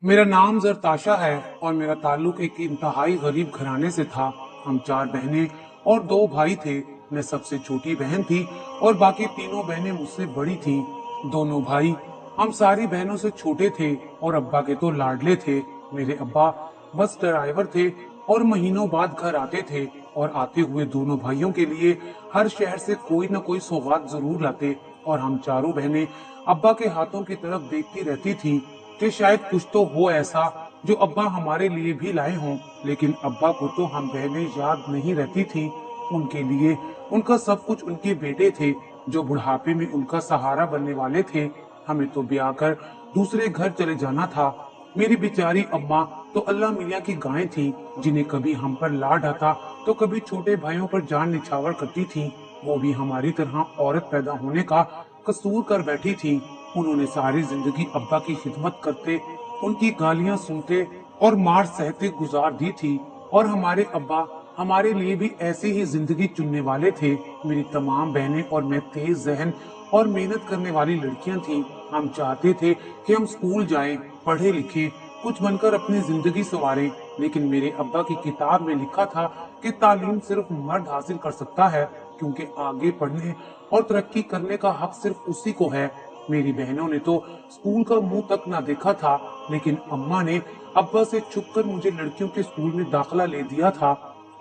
मेरा नाम जरताशा है और मेरा ताल्लुक एक इंतहाई गरीब घराने से था। हम 4 बहनें और 2 भाई थे। मैं सबसे छोटी बहन थी और बाकी तीनों बहनें मुझसे बड़ी थीं। दोनों भाई हम सारी बहनों से छोटे थे और अब्बा के तो लाडले थे। मेरे अब्बा बस ड्राइवर थे और महीनों बाद घर आते थे और आते हुए दोनों भाइयों के लिए हर शहर से कोई न कोई सौगात जरूर लाते और हम चारों बहनें अब्बा के हाथों की तरफ देखती रहती थी कि शायद कुछ तो हो ऐसा जो अब्बा हमारे लिए भी लाए हों। लेकिन अब्बा को तो हम बहनें याद नहीं रहती थी। उनके लिए उनका सब कुछ उनके बेटे थे जो बुढ़ापे में उनका सहारा बनने वाले थे। हमें तो ब्याह कर दूसरे घर चले जाना था। मेरी बेचारी अम्मा तो अल्लाह मियाँ की गायें थी जिन्हें कभी हम पर लाड आता तो कभी छोटे भाइयों पर जान निछावर करती थी। वो भी हमारी तरह औरत पैदा होने का कसूर कर बैठी थी। उन्होंने सारी जिंदगी अब्बा की खिदमत करते, उनकी गालियां सुनते और मार सहते गुजार दी थी और हमारे अब्बा हमारे लिए भी ऐसी ही जिंदगी चुनने वाले थे। मेरी तमाम बहनें और मैं तेज जहन और मेहनत करने वाली लड़कियां थीं। हम चाहते थे कि हम स्कूल जाएं, पढ़े लिखें, कुछ बनकर अपनी जिंदगी संवारें। लेकिन मेरे अब्बा की किताब में लिखा था कि तालीम सिर्फ मर्द हासिल कर सकता है क्योंकि आगे पढ़ने और तरक्की करने का हक सिर्फ उसी को है। मेरी बहनों ने तो स्कूल का मुंह तक ना देखा था, लेकिन अम्मा ने अब्बा से छुपकर मुझे लड़कियों के स्कूल में दाखिला ले दिया था।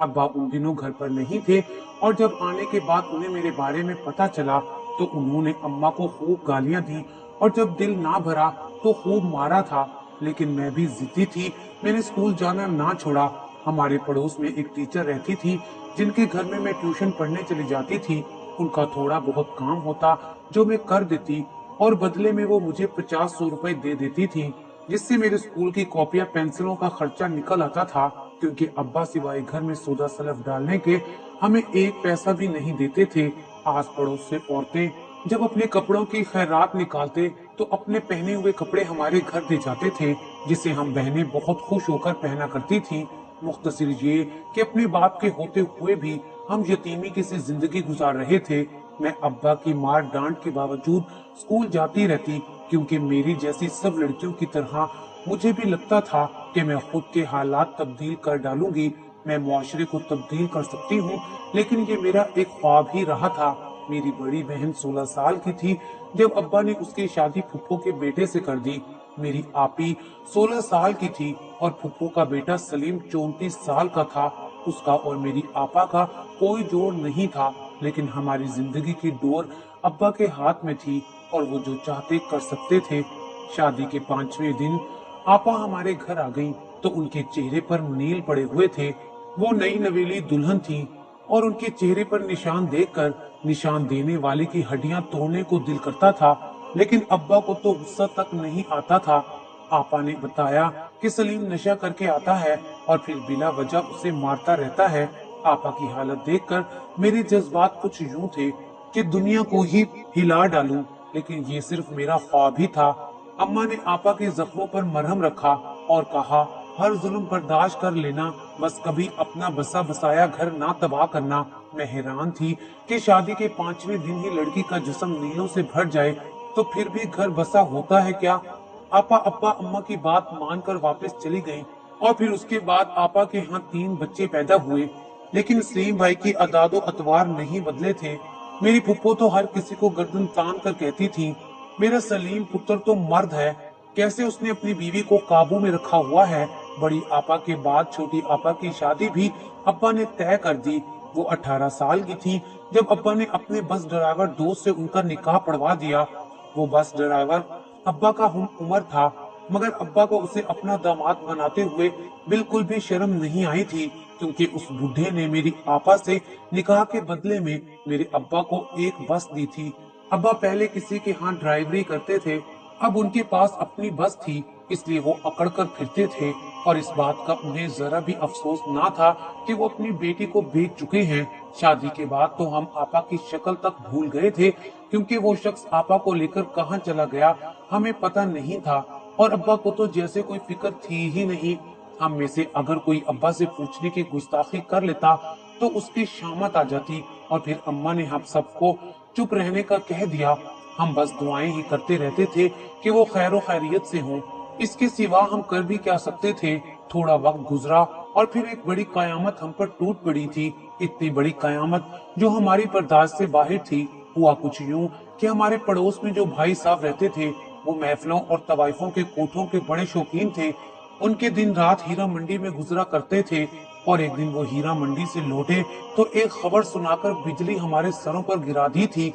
अब्बा उन दिनों घर पर नहीं थे और जब आने के बाद उन्हें मेरे बारे में पता चला तो उन्होंने अम्मा को खूब गालियां दी और जब दिल ना भरा तो खूब मारा था। लेकिन मैं भी जिद्दी थी, मैंने स्कूल जाना ना छोड़ा। हमारे पड़ोस में एक टीचर रहती थी जिनके घर में मैं ट्यूशन पढ़ने चली जाती थी। उनका थोड़ा बहुत काम होता जो मैं कर देती और बदले में वो मुझे 50-100 रुपए दे देती थी, जिससे मेरे स्कूल की कॉपियां पेंसिलों का खर्चा निकल आता था क्योंकि अब्बा सिवाय घर में सौदा सलफ डालने के हमें एक पैसा भी नहीं देते थे। आस पड़ोस से औरतें जब अपने कपड़ों की खैरात निकालते तो अपने पहने हुए कपड़े हमारे घर दे जाते थे, जिसे हम बहनें बहुत खुश होकर पहना करती थी। मुख्तसर ये कि अपने बाप के होते हुए भी हम यतीमी की सी जिंदगी गुजार रहे थे। मैं अब्बा की मार डांट के बावजूद स्कूल जाती रहती क्योंकि मेरी जैसी सब लड़कियों की तरह मुझे भी लगता था कि मैं खुद के हालात तब्दील कर डालूंगी, मैं मुआशरे को तब्दील कर सकती हूँ। लेकिन ये मेरा एक ख्वाब ही रहा था। मेरी बड़ी बहन 16 साल की थी जब अब्बा ने उसकी शादी फुप्पो के बेटे से कर दी। मेरी आपी 16 साल की थी और फुप्पो का बेटा सलीम 34 साल का था। उसका और मेरी आपा का कोई जोड़ नहीं था, लेकिन हमारी जिंदगी की डोर अब्बा के हाथ में थी और वो जो चाहते कर सकते थे। शादी के 5वें दिन आपा हमारे घर आ गईं तो उनके चेहरे पर नील पड़े हुए थे। वो नई नवेली दुल्हन थी और उनके चेहरे पर निशान देखकर निशान देने वाले की हड्डियां तोड़ने को दिल करता था, लेकिन अब्बा को तो गुस्सा तक नहीं आता था। आपा ने बताया कि सलीम नशा करके आता है और फिर बिला वजह उसे मारता रहता है। आपा की हालत देखकर मेरे जज्बात कुछ यूं थे कि दुनिया को ही हिला डालूं, लेकिन ये सिर्फ मेरा ख्वाब ही था। अम्मा ने आपा के जख्मों पर मरहम रखा और कहा, हर जुल्म बर्दाश्त कर लेना, बस कभी अपना बसा बसाया घर ना तबाह करना। मैं हैरान थी कि शादी के 5वें दिन ही लड़की का जिस्म नीलों से भर जाए तो फिर भी घर बसा होता है क्या। आपा अब्बा अम्मा की बात मानकर वापस चली गईं और फिर उसके बाद आपा के यहाँ 3 बच्चे पैदा हुए, लेकिन सलीम भाई की अदादो अतवार नहीं बदले थे। मेरी फुप्पो तो हर किसी को गर्दन तान कर कहती थी, मेरा सलीम पुत्र तो मर्द है, कैसे उसने अपनी बीवी को काबू में रखा हुआ है। बड़ी आपा के बाद छोटी आपा की शादी भी अब्बा ने तय कर दी। वो 18 साल की थी जब अब्बा ने अपने बस ड्राइवर दोस्त से उनका निकाह पढ़वा दिया। वो बस ड्राइवर अब्बा का हम उम्र था, मगर अब्बा को उसे अपना दामाद बनाते हुए बिल्कुल भी शर्म नहीं आई थी क्योंकि उस बुढ़े ने मेरी आपा से निकाह के बदले में मेरे अब्बा को एक बस दी थी। अब्बा पहले किसी के हाथ ड्राइवरी करते थे, अब उनके पास अपनी बस थी, इसलिए वो अकड़ कर फिरते थे और इस बात का उन्हें जरा भी अफसोस ना था कि वो अपनी बेटी को बेच चुके हैं। शादी के बाद तो हम आपा की शक्ल तक भूल गए थे क्योंकि वो शख्स आपा को लेकर कहाँ चला गया हमें पता नहीं था और अब्बा को तो जैसे कोई फिक्र थी ही नहीं। हम में से अगर कोई अब्बा से पूछने की गुस्ताखी कर लेता तो उसकी शामत आ जाती और फिर अम्मा ने हम सबको चुप रहने का कह दिया। हम बस दुआएं ही करते रहते थे कि वो खैर खैरियत से हों। इसके सिवा हम कर भी क्या सकते थे। थोड़ा वक्त गुजरा और फिर एक बड़ी कयामत हम पर टूट पड़ी थी। इतनी बड़ी कयामत जो हमारी बर्दाश्त से बाहर थी। हुआ कुछ यूं कि हमारे पड़ोस में जो भाई साहब रहते थे वो महफिलों और तवाइफों के कोठों के बड़े शौकीन थे। उनके दिन रात हीरा मंडी में गुजरा करते थे और एक दिन वो हीरा मंडी से लौटे तो एक खबर सुनाकर बिजली हमारे सरों पर गिरा दी थी।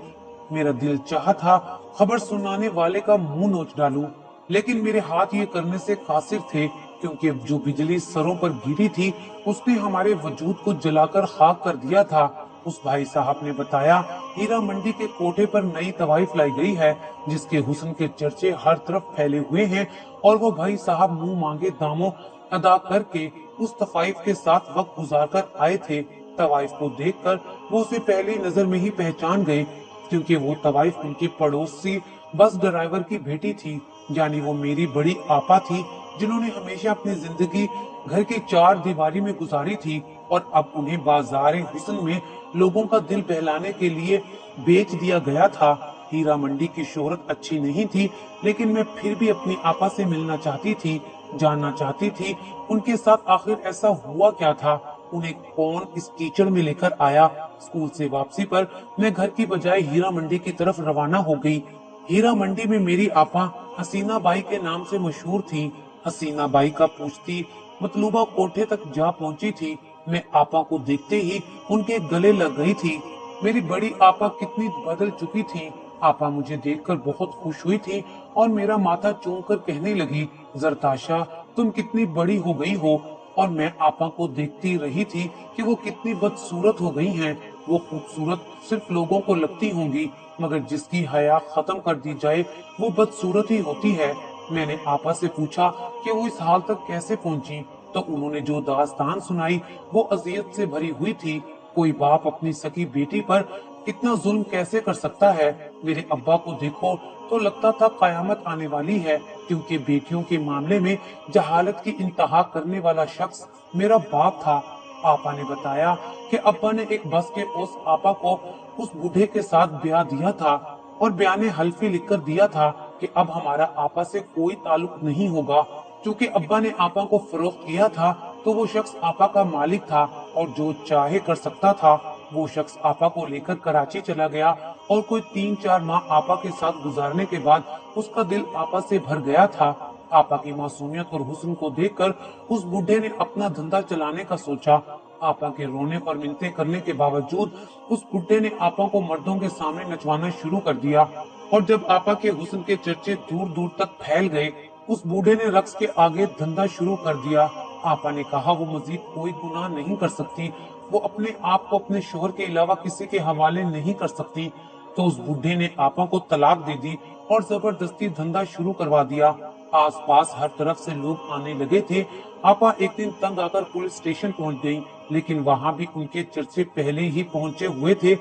मेरा दिल चाहा था खबर सुनाने वाले का मुंह नोच डालूं, लेकिन मेरे हाथ ये करने से कासिर थे, क्योंकि अब जो बिजली सरों पर गिरी थी उसने हमारे वजूद को जलाकर खाक कर दिया था। उस भाई साहब ने बताया, हीरा मंडी के कोठे पर नई तवाइफ लाई गई है जिसके हुस्न के चर्चे हर तरफ फैले हुए हैं, और वो भाई साहब मुंह मांगे दामों अदा करके उस तवाइफ के साथ वक्त गुजार कर आए थे। तवाइफ को देखकर वो उसे पहली नजर में ही पहचान गए, क्योंकि वो तवाइफ उनके पड़ोसी बस ड्राइवर की बेटी थी, यानी वो मेरी बड़ी आपा थी, जिन्होंने हमेशा अपनी जिंदगी घर की चार दीवारी में गुजारी थी और अब उन्हें बाजार हुस्न में लोगों का दिल बहलाने के लिए बेच दिया गया था। हीरा मंडी की शोहरत अच्छी नहीं थी, लेकिन मैं फिर भी अपनी आपा से मिलना चाहती थी, जानना चाहती थी उनके साथ आखिर ऐसा हुआ क्या था, उन्हें कौन इस कीचड़ में लेकर आया। स्कूल से वापसी पर मैं घर की बजाय हीरा मंडी की तरफ रवाना हो गई। हीरा मंडी में मेरी आपा हसीना बाई के नाम से मशहूर थी। हसीना बाई का पूछती मतलूबा कोठे तक जा पहुंची थी। मैं आपा को देखते ही उनके गले लग गई थी। मेरी बड़ी आपा कितनी बदल चुकी थी। आपा मुझे देखकर बहुत खुश हुई थी और मेरा माथा चूमकर कहने लगी, जरताशा तुम कितनी बड़ी हो गई हो। और मैं आपा को देखती रही थी कि वो कितनी बदसूरत हो गई हैं। वो खूबसूरत सिर्फ लोगों को लगती होंगी, मगर जिसकी हया खत्म कर दी जाए वो बदसूरत ही होती है। मैंने आपा से पूछा कि वो इस हाल तक कैसे पहुंची, तो उन्होंने जो दास्तान सुनाई वो अजियत से भरी हुई थी। कोई बाप अपनी सगी बेटी पर इतना जुल्म कैसे कर सकता है। मेरे अब्बा को देखो तो लगता था कयामत आने वाली है, क्योंकि बेटियों के मामले में जहालत की इंतहा करने वाला शख्स मेरा बाप था। आपा ने बताया कि अब्बा ने एक बस के उस आपा को उस बूढ़े के साथ ब्याह दिया था और बयाने हल्फी लिखकर दिया था कि अब हमारा आपा से कोई ताल्लुक नहीं होगा। क्योंकि अब्बा ने आपा को फरोख्त किया था तो वो शख्स आपा का मालिक था और जो चाहे कर सकता था। वो शख्स आपा को लेकर कराची चला गया और कोई 3-4 माह आपा के साथ गुजारने के बाद उसका दिल आपा से भर गया था। आपा की मासूमियत और हुस्न को देखकर उस बूढ़े ने अपना धंधा चलाने का सोचा। आपा के रोने और मिन्नतें करने के बावजूद उस बुढ़े ने आपा को मर्दों के सामने नचवाना शुरू कर दिया, और जब आपा के हुस्न के चर्चे दूर दूर तक फैल गए, उस बूढ़े ने रक्स के आगे धंधा शुरू कर दिया। आपा ने कहा वो मजीद कोई गुनाह नहीं कर सकती, वो अपने आप को अपने शोहर के अलावा किसी के हवाले नहीं कर सकती। तो उस बूढ़े ने आपा को तलाक दे दी और जबरदस्ती धंधा शुरू करवा दिया। आस पास हर तरफ से लोग आने लगे थे। आपा एक दिन तंग आकर पुलिस स्टेशन पहुंच गई, लेकिन वहां भी उनके चर्चे पहले ही पहुंचे हुए थे।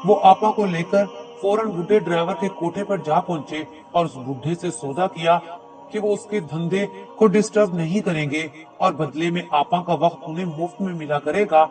वो आपा को लेकर फौरन बुढ़े ड्राइवर के कोठे पर जा पहुंचे और उस बुढ़े से सौदा किया कि वो उसके धंधे को डिस्टर्ब नहीं करेंगे और बदले में आपा का वक्त उन्हें मुफ्त में मिला करेगा।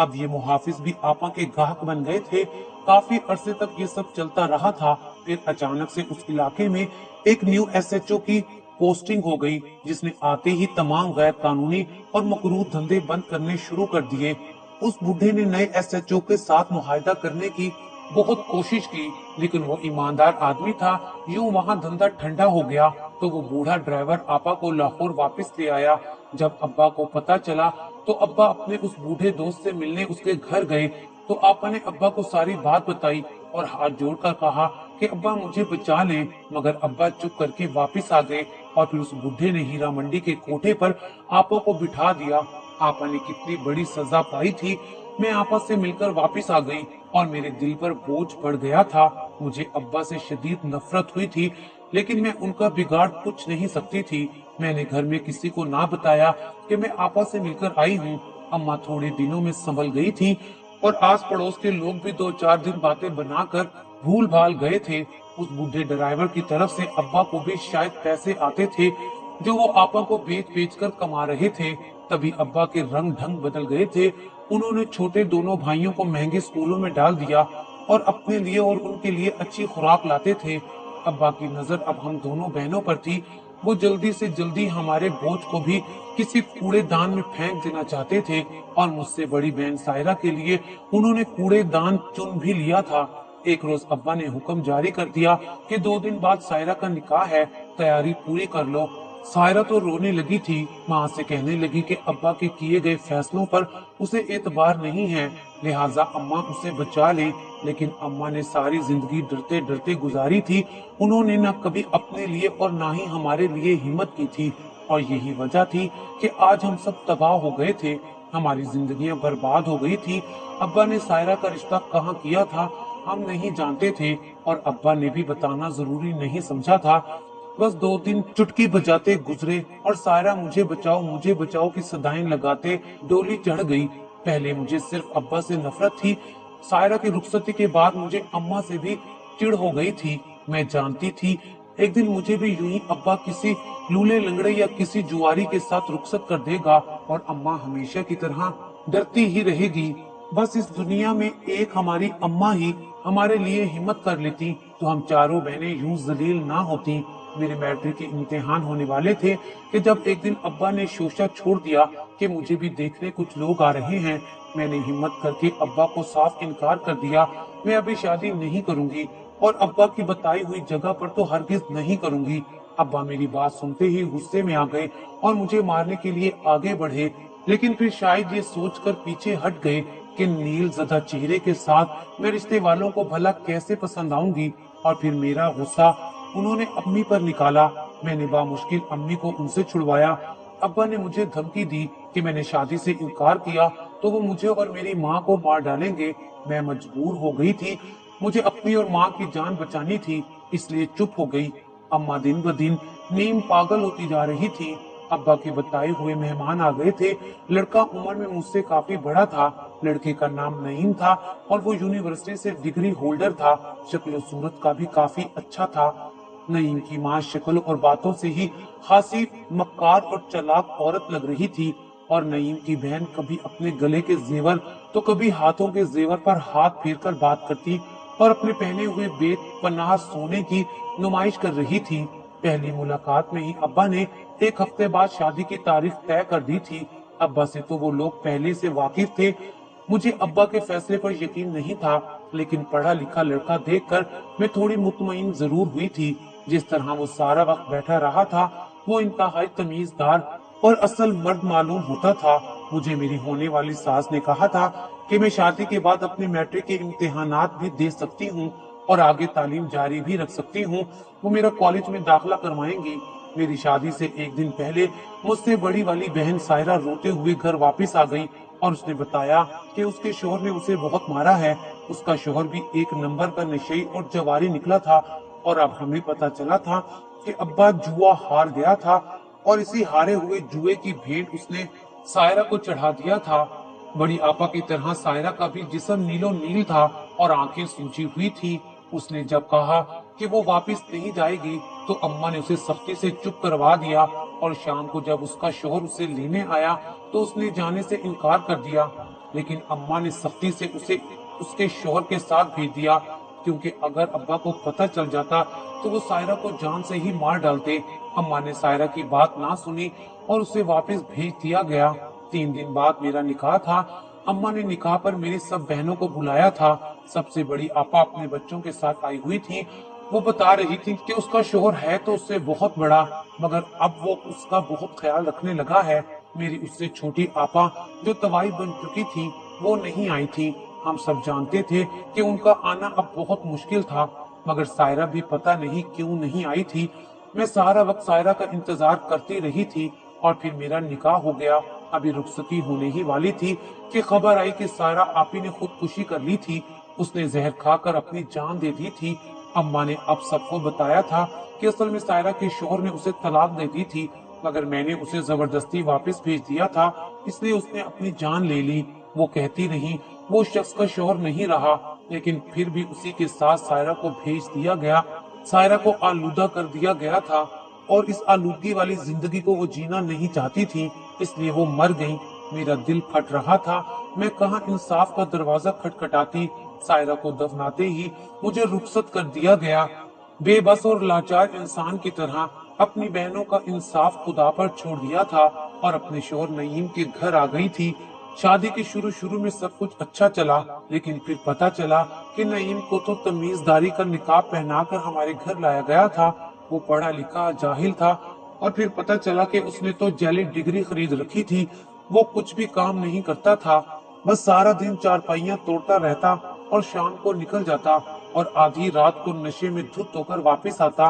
अब ये मुहाफिज भी आपा के गाहक बन गए थे। काफी अरसे तक ये सब चलता रहा था। फिर अचानक से उस इलाके में एक न्यू एसएचओ की पोस्टिंग हो गई, जिसने आते ही तमाम गैर कानूनी और मकरूह धंधे बंद करने शुरू कर दिए। उस बूढ़े ने नए एसएचओ के साथ मुआहदा करने की बहुत कोशिश की, लेकिन वो ईमानदार आदमी था। यूं वहाँ धंधा ठंडा हो गया तो वो बूढ़ा ड्राइवर आपा को लाहौर वापस ले आया। जब अब्बा को पता चला तो अब्बा अपने उस बूढ़े दोस्त से मिलने उसके घर गए, तो आपा ने अब्बा को सारी बात बताई और हाथ जोड़कर कहा कि अब्बा मुझे बचा लें, मगर अब्बा चुप करके वापस आ गए और फिर उस बूढ़े ने हीरा मंडी के कोठे पर आपा को बिठा दिया। आपा ने कितनी बड़ी सजा पाई थी। मैं आपा से मिलकर वापस आ गई और मेरे दिल पर बोझ पड़ गया था। मुझे अब्बा से शदीद नफरत हुई थी, लेकिन मैं उनका बिगाड़ कुछ नहीं सकती थी। मैंने घर में किसी को ना बताया कि मैं आपा से मिलकर आई हूँ। अम्मा थोड़े दिनों में संभल गई थी और आस पड़ोस के लोग भी 2-4 दिन बातें बनाकर भूल भाल गए थे। उस बूढ़े ड्राइवर की तरफ से अब्बा को भी शायद पैसे आते थे जो वो आपा को बेच बेच कर कमा रहे थे। तभी अब्बा के रंग ढंग बदल गए थे। उन्होंने छोटे दोनों भाइयों को महंगे स्कूलों में डाल दिया और अपने लिए और उनके लिए अच्छी खुराक लाते थे। अब्बा की नजर अब हम दोनों बहनों पर थी। वो जल्दी से जल्दी हमारे बोझ को भी किसी कूड़ेदान में फेंक देना चाहते थे और मुझसे बड़ी बहन सायरा के लिए उन्होंने कूड़ेदान चुन भी लिया था। एक रोज अब्बा ने हुक्म जारी कर दिया कि 2 दिन बाद सायरा का निकाह है, तैयारी पूरी कर लो। सायरा तो रोने लगी थी, माँ से कहने लगी कि अब्बा के किए गए फैसलों पर उसे एतबार नहीं है, लिहाजा अम्मा उसे बचा लें। लेकिन अम्मा ने सारी जिंदगी डरते डरते गुजारी थी। उन्होंने न कभी अपने लिए और ना ही हमारे लिए हिम्मत की थी, और यही वजह थी कि आज हम सब तबाह हो गए थे, हमारी जिंदगियां बर्बाद हो गई थी। अब्बा ने सायरा का रिश्ता कहाँ किया था हम नहीं जानते थे, और अब्बा ने भी बताना जरूरी नहीं समझा था। बस 2 दिन चुटकी बजाते गुजरे और सायरा मुझे बचाओ की सदाएं लगाते डोली चढ़ गई। पहले मुझे सिर्फ अब्बा से नफरत थी, सायरा की रुखसती के बाद मुझे अम्मा से भी चिढ़ हो गई थी। मैं जानती थी एक दिन मुझे भी यूं ही अब्बा किसी लूले लंगड़े या किसी जुआरी के साथ रुखसत कर देगा और अम्मा हमेशा की तरह डरती ही रहेगी। बस इस दुनिया में एक हमारी अम्मा ही हमारे लिए हिम्मत कर लेती तो हम चारों बहनें यूं जलील ना होती। मेरे मैट्रिक के इम्तिहान होने वाले थे कि जब एक दिन अब्बा ने शोशा छोड़ दिया कि मुझे भी देखने कुछ लोग आ रहे हैं। मैंने हिम्मत करके अब्बा को साफ इनकार कर दिया, मैं अभी शादी नहीं करूंगी और अब्बा की बताई हुई जगह पर तो हरगिज नहीं करूंगी। अब्बा मेरी बात सुनते ही गुस्से में आ गए और मुझे मारने के लिए आगे बढ़े, लेकिन फिर शायद ये सोचकर पीछे हट गए कि नील ज़दा चेहरे के साथ मैं रिश्ते वालों को भला कैसे पसंद आऊंगी। और फिर मेरा गुस्सा उन्होंने अम्मी पर निकाला। मैंने बामुश्किल अम्मी को उनसे छुड़वाया। अब्बा ने मुझे धमकी दी कि मैंने शादी से इनकार किया तो वो मुझे और मेरी माँ को मार डालेंगे। मैं मजबूर हो गई थी, मुझे अपनी और माँ की जान बचानी थी, इसलिए चुप हो गई। अम्मा दिन ब दिन नीम पागल होती जा रही थी। अब्बा के बताए हुए मेहमान आ गए थे। लड़का उम्र में मुझसे काफी बड़ा था। लड़के का नाम नईम था और वो यूनिवर्सिटी से डिग्री होल्डर था। शक्ल सूरत का भी काफी अच्छा था। नईम की माँ शक्ल और बातों से ही खासी मक्कार और चालाक औरत लग रही थी, और नईम की बहन कभी अपने गले के जेवर तो कभी हाथों के जेवर पर हाथ फेरकर बात करती और अपने पहने हुए बेपनाह सोने की नुमाइश कर रही थी। पहली मुलाकात में ही अब्बा ने 1 हफ्ते बाद शादी की तारीख तय कर दी थी। अब्बा से तो वो लोग पहले से वाकिफ थे। मुझे अब्बा के फैसले पर यकीन नहीं था, लेकिन पढ़ा लिखा लड़का देखकर मैं थोड़ी मुतमईन जरूर हुई थी। जिस तरह वो सारा वक्त बैठा रहा था वो इंतहाई तमीजदार और असल मर्द मालूम होता था। मुझे मेरी होने वाली सास ने कहा था कि मैं शादी के बाद अपने मैट्रिक के इम्तिहानात भी दे सकती हूँ और आगे तालीम जारी भी रख सकती हूँ। वो मेरा कॉलेज में दाखिला करवाएंगी। मेरी शादी से 1 दिन पहले मुझसे बड़ी वाली बहन सायरा रोते हुए घर वापस आ गई और उसने बताया कि उसके शोहर ने उसे बहुत मारा है। उसका शोहर भी 1 नंबर का नशेई और जवारी निकला था, और अब हमें पता चला था कि अब्बा जुआ हार गया था और इसी हारे हुए जुए की भेंट उसने सायरा को चढ़ा दिया था। बड़ी आपा की तरह सायरा का भी जिस्म नीलो नील था और आंखें सूजी हुई थी। उसने जब कहा कि वो वापस नहीं जाएगी तो अम्मा ने उसे सख्ती से चुप करवा दिया, और शाम को जब उसका शोहर उसे लेने आया तो उसने जाने से इनकार कर दिया। लेकिन अम्मा ने सख्ती से उसे उसके शोहर के साथ भेज दिया, क्योंकि अगर अब्बा को पता चल जाता तो वो सायरा को जान से ही मार डालते। अम्मा ने सायरा की बात ना सुनी और उसे वापस भेज दिया गया। 3 दिन बाद मेरा निकाह था। अम्मा ने निकाह पर मेरी सब बहनों को बुलाया था। सबसे बड़ी आपा अपने बच्चों के साथ आई हुई थी। वो बता रही थी कि उसका शोहर है तो उससे बहुत बड़ा, मगर अब वो उसका बहुत ख्याल रखने लगा है। मेरी उससे छोटी आपा जो तवाई बन चुकी थी वो नहीं आई थी। हम सब जानते थे कि उनका आना अब बहुत मुश्किल था, मगर सायरा भी पता नहीं क्यों नहीं आई थी। मैं सारा वक्त सायरा का इंतजार करती रही थी, और फिर मेरा निकाह हो गया। अभी रुखसती होने ही वाली थी कि खबर आई कि सायरा आपी ने खुदकुशी कर ली थी। उसने जहर खाकर अपनी जान दे दी थी। अम्मा ने अब सबको बताया था कि असल में सायरा के शोहर ने उसे तलाक दे दी थी, मगर मैंने उसे जबरदस्ती वापस भेज दिया था, इसलिए उसने अपनी जान ले ली। वो कहती रही वो शख्स का शोहर नहीं रहा, लेकिन फिर भी उसी के साथ सायरा को भेज दिया गया। सायरा को आलूदा कर दिया गया था और इस आलूदगी वाली जिंदगी को वो जीना नहीं चाहती थी, इसलिए वो मर गई। मेरा दिल फट रहा था। मैं कहाँ इंसाफ का दरवाजा खटखटाती। सायरा को दफनाते ही मुझे रुखसत कर दिया गया। बेबस और लाचार इंसान की तरह अपनी बहनों का इंसाफ खुदा पर छोड़ दिया था और अपने शोहर नईम के घर आ गई थी। शादी के शुरू शुरू में सब कुछ अच्छा चला, लेकिन फिर पता चला कि नईम को तो तमीजदारी का निकाब पहनाकर हमारे घर लाया गया था। वो पढ़ा लिखा जाहिल था और फिर पता चला कि उसने तो जेली डिग्री खरीद रखी थी। वो कुछ भी काम नहीं करता था, बस सारा दिन चारपाइयां तोड़ता रहता और शाम को निकल जाता और आधी रात को नशे में धुत होकर वापस आता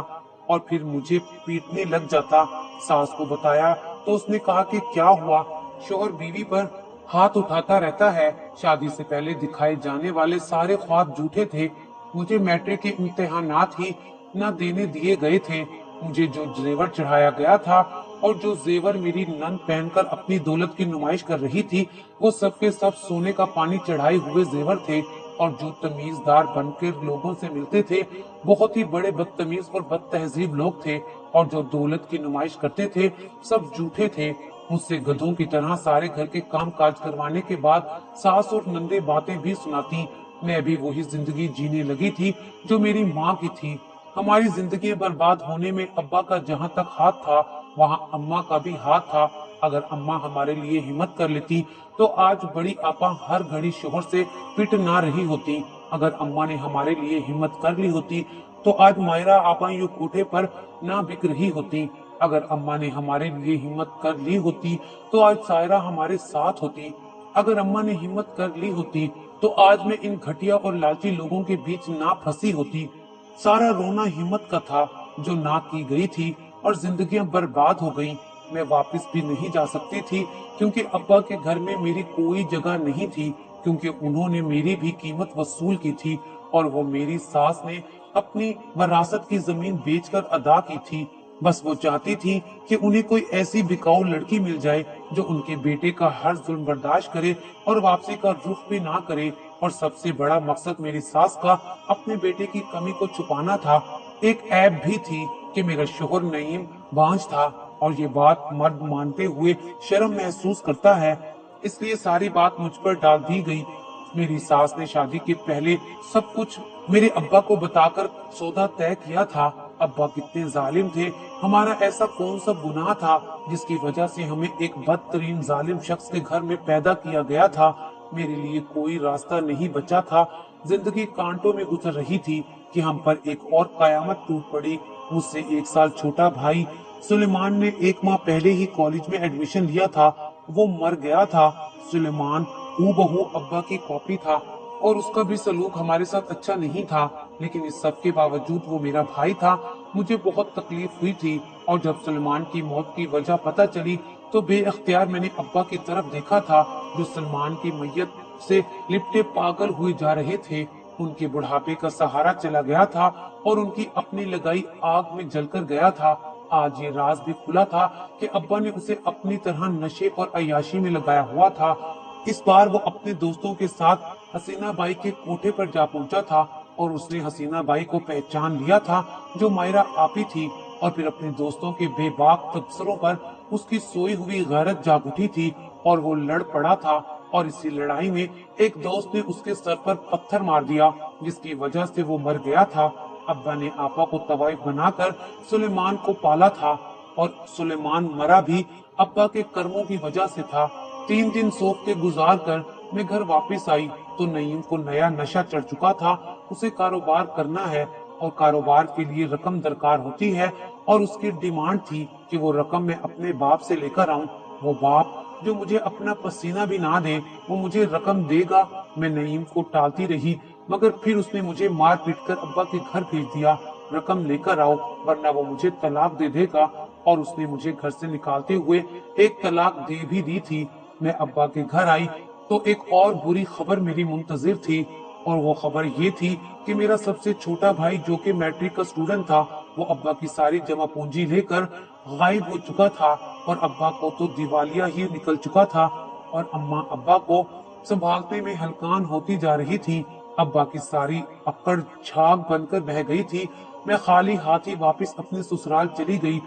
और फिर मुझे पीटने लग जाता। सास को बताया तो उसने कहा कि क्या हुआ, शोहर बीवी पर हाथ उठाता रहता है। शादी से पहले दिखाए जाने वाले सारे ख्वाब झूठे थे। मुझे मैट्रिक के इम्तिहानात ही न देने दिए गए थे। मुझे जो जेवर चढ़ाया गया था और जो जेवर मेरी नन पहनकर अपनी दौलत की नुमाइश कर रही थी, वो सब के सब सोने का पानी चढ़ाए हुए जेवर थे। और जो तमीजदार बनकर लोगों से मिलते थे, बहुत ही बड़े बदतमीज और बदतहजीब लोग थे। और जो दौलत की नुमाइश करते थे, सब झूठे थे। मुझसे गधों की तरह सारे घर के काम काज करवाने के बाद सास और नंदे बातें भी सुनाती। मैं भी वही जिंदगी जीने लगी थी जो मेरी माँ की थी। हमारी जिंदगी बर्बाद होने में अब्बा का जहाँ तक हाथ था, वहाँ अम्मा का भी हाथ था। अगर अम्मा हमारे लिए हिम्मत कर लेती तो आज बड़ी आपा हर घड़ी शोहर से पिट ना रही होती। अगर अम्मा ने हमारे लिए हिम्मत कर ली होती तो आज मायरा आपा यूं कोठे पर ना बिक रही होती। अगर अम्मा ने हमारे लिए हिम्मत कर ली होती तो आज सायरा हमारे साथ होती। अगर अम्मा ने हिम्मत कर ली होती तो आज मैं इन घटिया और लालची लोगों के बीच ना फंसी होती। सारा रोना हिम्मत का था जो ना की गई थी और जिंदगियां बर्बाद हो गईं। मैं वापस भी नहीं जा सकती थी क्योंकि अब्बा के घर में मेरी कोई जगह नहीं थी, क्योंकि उन्होंने मेरी भी कीमत वसूल की थी और वो मेरी सास ने अपनी वरासत की जमीन बेचकर अदा की थी। बस वो चाहती थी कि उन्हें कोई ऐसी बिकाऊ लड़की मिल जाए जो उनके बेटे का हर जुल्म बर्दाश्त करे और वापसी का रुख भी ना करे। और सबसे बड़ा मकसद मेरी सास का अपने बेटे की कमी को छुपाना था। एक ऐब भी थी कि मेरा शोहर नईम बांझ था और ये बात मर्द मानते हुए शर्म महसूस करता है, इसलिए सारी बात मुझ पर डाल दी गई। मेरी सास ने शादी के पहले सब कुछ मेरे अब्बा को बताकर सौदा तय किया था। अब्बा कितने जालिम थे, हमारा ऐसा कौन सा गुनाह था जिसकी वजह से हमें एक बदतरीन जालिम शख्स के घर में पैदा किया गया था। मेरे लिए कोई रास्ता नहीं बचा था। जिंदगी कांटों में गुजर रही थी कि हम पर एक और कयामत टूट पड़ी। मुझसे 1 साल छोटा भाई सुलेमान ने 1 माह पहले ही कॉलेज में एडमिशन लिया था। वो मर गया था। सुलेमान हूबहू अब्बा की कॉपी था और उसका भी सलूक हमारे साथ अच्छा नहीं था, लेकिन इस सब के बावजूद वो मेरा भाई था। मुझे बहुत तकलीफ हुई थी और जब सलमान की मौत की वजह पता चली तो बेअख्तियार मैंने अब्बा की तरफ देखा था, जो सलमान की मैयत से लिपटे पागल हुए जा रहे थे। उनके बुढ़ापे का सहारा चला गया था और उनकी अपनी लगाई आग में जलकर गया था। आज ये राज भी खुला था कि अब्बा ने उसे अपनी तरह नशे और अय्याशी में लगाया हुआ था। इस बार वो अपने दोस्तों के साथ हसीना बाई के कोठे पर जा पहुंचा था और उसने हसीना बाई को पहचान लिया था, जो मायरा आपी थी। और फिर अपने दोस्तों के बेबाक तबसरों पर उसकी सोई हुई गैरत जाग उठी थी और वो लड़ पड़ा था। और इसी लड़ाई में एक दोस्त ने उसके सर पर पत्थर मार दिया, जिसकी वजह से वो मर गया था। अब्बा ने आपा को तवाइफ बनाकर सुलेमान को पाला था और सुलेमान मरा भी अब्बा के कर्मों की वजह से था। 3 दिन सोख के गुजार कर मैं घर वापस आई तो नईम को नया नशा चढ़ चुका था। उसे कारोबार करना है और कारोबार के लिए रकम दरकार होती है और उसकी डिमांड थी कि वो रकम मैं अपने बाप से लेकर आऊं। वो बाप जो मुझे अपना पसीना भी ना दे, वो मुझे रकम देगा। मैं नईम को टालती रही, मगर फिर उसने मुझे मार पीट कर अब्बा के घर भेज दिया। रकम लेकर आओ वरना वो मुझे तलाक दे देगा। और उसने मुझे घर से निकालते हुए एक तलाक दे भी दी थी। मैं अब्बा के घर आई तो एक और बुरी खबर मेरी मुंतजिर थी, और वो खबर ये थी कि मेरा सबसे छोटा भाई जो कि मैट्रिक का स्टूडेंट था, वो अब्बा की सारी जमा पूंजी लेकर गायब हो चुका था और अब्बा को तो दिवालिया ही निकल चुका था और अम्मा अब्बा को संभालने में हलकान होती जा रही थी। अब्बा की सारी अकड़ झाग बनकर बह गई थी। मैं खाली हाथ ही वापस अपने ससुराल चली गई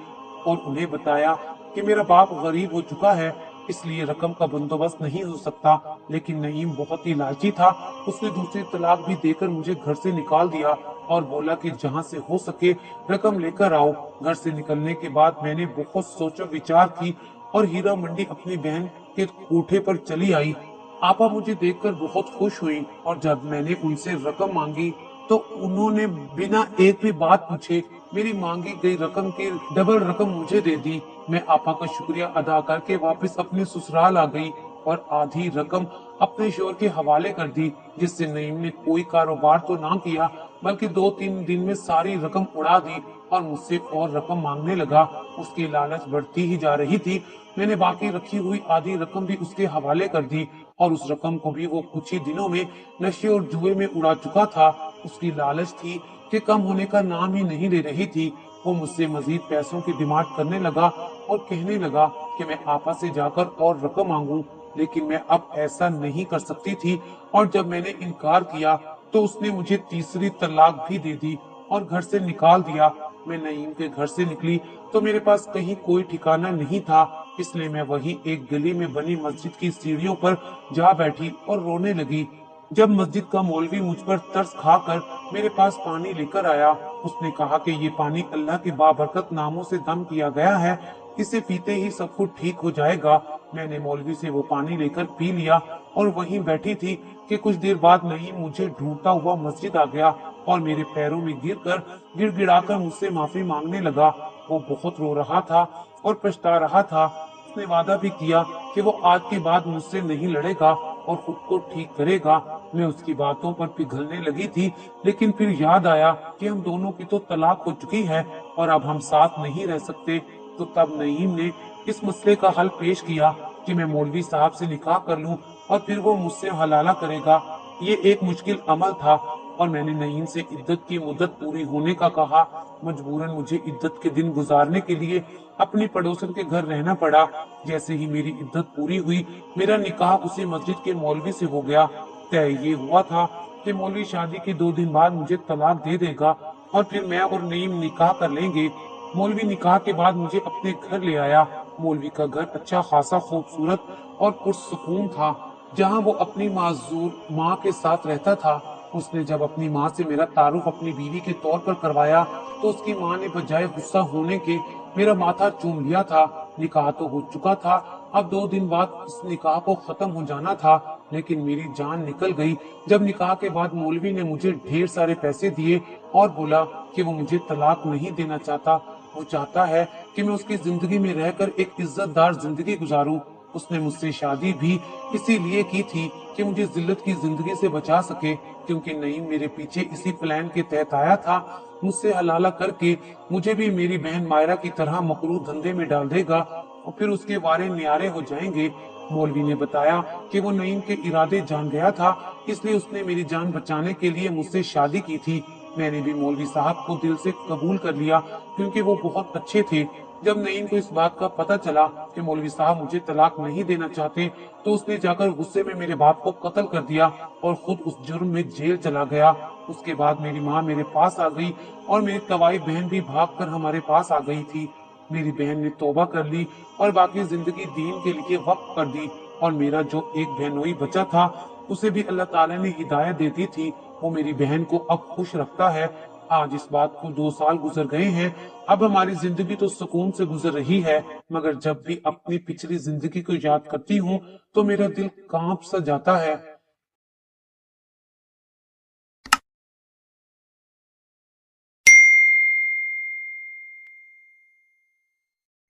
और उन्हें बताया कि मेरा बाप गरीब हो चुका है, इसलिए रकम का बंदोबस्त नहीं हो सकता। लेकिन नईम बहुत ही लालची था, उसने दूसरी तलाक भी देकर मुझे घर से निकाल दिया। और बोला कि जहाँ से हो सके रकम लेकर आओ। घर से निकलने के बाद मैंने बहुत सोचो विचार की और हीरा मंडी अपनी बहन के कोठे पर चली आई। आपा मुझे देखकर बहुत खुश हुई और जब मैंने उनसे रकम मांगी तो उन्होंने बिना एक भी बात पूछे मेरी मांगी गई रकम की डबल रकम मुझे दे दी। मैं आपा का शुक्रिया अदा करके वापस अपने ससुराल आ गई और आधी रकम अपने शोहर के हवाले कर दी, जिससे नईम ने कोई कारोबार तो ना किया बल्कि 2-3 दिन में सारी रकम उड़ा दी और मुझसे और रकम मांगने लगा। उसकी लालच बढ़ती ही जा रही थी। मैंने बाकी रखी हुई आधी रकम भी उसके हवाले कर दी और उस रकम को भी वो कुछ ही दिनों में नशे और जुए में उड़ा चुका था। उसकी लालच थी कि कम होने का नाम ही नहीं ले रही थी। वो मुझसे मजीद पैसों की डिमांड करने लगा और कहने लगा कि मैं आपा से जाकर और रकम मांगूं, लेकिन मैं अब ऐसा नहीं कर सकती थी और जब मैंने इनकार किया तो उसने मुझे तीसरी तलाक भी दे दी और घर से निकाल दिया। मैं नईम के घर से निकली तो मेरे पास कहीं कोई ठिकाना नहीं था, इसलिए मैं वही एक गली में बनी मस्जिद की सीढ़ियों पर जा बैठी और रोने लगी। जब मस्जिद का मौलवी मुझ पर तरस खाकर मेरे पास पानी लेकर आया, उसने कहा कि ये पानी अल्लाह के बाबरकत नामों से दम किया गया है, इसे पीते ही सब कुछ ठीक हो जाएगा। मैंने मौलवी से वो पानी लेकर पी लिया और वहीं बैठी थी कि कुछ देर बाद नईम मुझे ढूंढता हुआ मस्जिद आ गया और मेरे पैरों में गिरकर गिड़गिड़ाकर मुझसे माफी मांगने लगा। वो बहुत रो रहा था और पछता रहा था। उसने वादा भी किया कि वो आज के बाद मुझसे नहीं लड़ेगा और खुद को ठीक करेगा। मैं उसकी बातों पर पिघलने लगी थी, लेकिन फिर याद आया कि हम दोनों की तो तलाक हो चुकी है और अब हम साथ नहीं रह सकते। तो तब नईम ने इस मसले का हल पेश किया कि मैं मौलवी साहब से निकाह कर लूं और फिर वो मुझसे हलाला करेगा। ये एक मुश्किल अमल था और मैंने नईम से इद्दत की मुद्दत पूरी होने का कहा। मजबूरन मुझे इद्दत के दिन गुजारने के लिए अपनी पड़ोसन के घर रहना पड़ा। जैसे ही मेरी इद्दत पूरी हुई, मेरा निकाह उसी मस्जिद के मौलवी से हो गया। तय ये हुआ था कि मौलवी शादी के 2 दिन बाद मुझे तलाक दे देगा और फिर मैं और नईम निकाह कर लेंगे। मौलवी निकाह के बाद मुझे अपने घर ले आया। मौलवी का घर अच्छा खासा खूबसूरत और पुरसुकून था, जहाँ वो अपनी माजूर माँ के साथ रहता था। उसने जब अपनी माँ से मेरा तारुफ अपनी बीवी के तौर पर करवाया तो उसकी माँ ने बजाय गुस्सा होने के मेरा माथा चूम लिया था। निकाह तो हो चुका था, अब 2 दिन बाद इस निकाह को खत्म हो जाना था, लेकिन मेरी जान निकल गई जब निकाह के बाद मौलवी ने मुझे ढेर सारे पैसे दिए और बोला कि वो मुझे तलाक नहीं देना चाहता। वो चाहता है कि मैं उसकी जिंदगी में रहकर एक इज्जतदार जिंदगी गुजारूं। उसने मुझसे शादी भी इसीलिए की थी कि मुझे जिल्लत की जिंदगी से बचा सके, क्योंकि नईम मेरे पीछे इसी प्लान के तहत आया था। मुझसे हलाला करके मुझे भी मेरी बहन मायरा की तरह मकरूह धंधे में डाल देगा और फिर उसके वारे न्यारे हो जाएंगे। मौलवी ने बताया कि वो नईम के इरादे जान गया था, इसलिए उसने मेरी जान बचाने के लिए मुझसे शादी की थी। मैंने भी मौलवी साहब को दिल से कबूल कर लिया, क्योंकि वो बहुत अच्छे थे। जब नईम को इस बात का पता चला कि मौलवी साहब मुझे तलाक नहीं देना चाहते, तो उसने जाकर गुस्से में मेरे बाप को कत्ल कर दिया और खुद उस जुर्म में जेल चला गया। उसके बाद मेरी माँ मेरे पास आ गई और मेरी तवाई बहन भी भागकर हमारे पास आ गई थी। मेरी बहन ने तौबा कर ली और बाकी जिंदगी दीन के लिए वक्फ कर दी और मेरा जो एक बहनोई बचा था उसे भी अल्लाह ताला ने हिदायत दे दी थी। वो मेरी बहन को अब खुश रखता है। आज इस बात को 2 साल गुजर गए हैं। अब हमारी जिंदगी तो सुकून से गुजर रही है, मगर जब भी अपनी पिछली जिंदगी को याद करती हूँ तो मेरा दिल कांप सा जाता है।